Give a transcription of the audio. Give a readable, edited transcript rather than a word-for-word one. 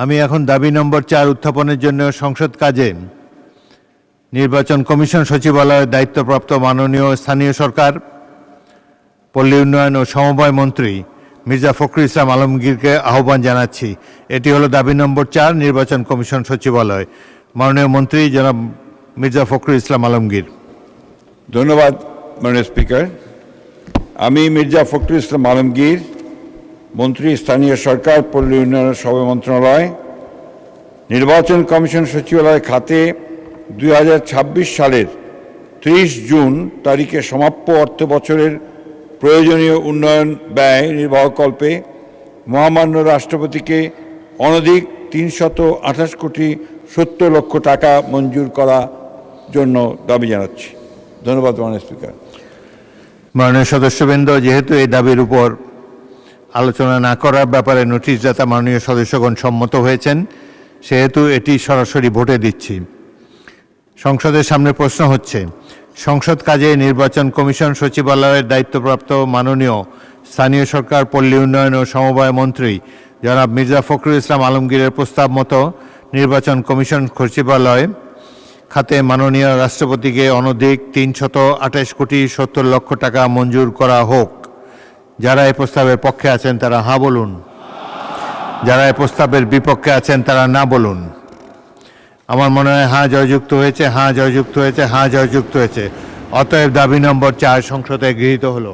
আমি এখন দাবি নম্বর 4 উত্থাপনের জন্য সংসদ কাজে নির্বাচন কমিশন সচিবালয়ের দায়িত্বপ্রাপ্ত মাননীয় স্থানীয় সরকার, পল্লী উন্নয়ন ও সমবায় মন্ত্রী মির্জা ফখরুল ইসলাম আলমগীরকে আহ্বান জানাচ্ছি। এটি হলো দাবি নম্বর 4, নির্বাচন কমিশন সচিবালয়। মাননীয় মন্ত্রী জনাব মির্জা ফখরুল ইসলাম আলমগীর। ধন্যবাদ মাননীয় স্পিকার। আমি মির্জা ফখরুল ইসলাম আলমগীর, মন্ত্রী স্থানীয় সরকার, পল্লী উন্নয়ন সভা মন্ত্রণালয়, নির্বাচন কমিশন সচিবালয় খাতে 2026 সালের 30 জুন তারিখে সমাপ্য অর্থ বছরের প্রয়োজনীয় উন্নয়ন ব্যয় নির্বাহকল্পে মহামান্য রাষ্ট্রপতিকে অনধিক 328 কোটি 70 লক্ষ টাকা মঞ্জুর করার জন্য দাবি জানাচ্ছি। ধন্যবাদ মাননীয় স্পিকার। মাননীয় সদস্যবৃন্দ, যেহেতু এই দাবির উপর আলোচনা না করার ব্যাপারে নোটিশদাতা মাননীয় সদস্যগণ সম্মত হয়েছেন, সেহেতু এটি সরাসরি ভোটে দিচ্ছি। সংসদের সামনে প্রশ্ন হচ্ছে, সংসদ কাজে নির্বাচন কমিশন সচিবালয়ের দায়িত্বপ্রাপ্ত মাননীয় স্থানীয় সরকার, পল্লী উন্নয়ন ও সমবায় মন্ত্রী জনাব মির্জা ফখরুল ইসলাম আলমগীরের প্রস্তাব মতো নির্বাচন কমিশন সচিবালয় খাতে মাননীয় রাষ্ট্রপতিকে অনধিক 328 কোটি 70 লক্ষ টাকা মঞ্জুর করা হোক। যারা এই প্রস্তাবের পক্ষে আছেন তারা হ্যাঁ বলুন, যারা এই প্রস্তাবের বিপক্ষে আছেন তারা না বলুন। আমার মনে হয় হ্যাঁ জয়যুক্ত হয়েছে, হ্যাঁ জয়যুক্ত হয়েছে, হ্যাঁ জয়যুক্ত হয়েছে। অতএব দাবি নম্বর 4 সংসদে গৃহীত হলো।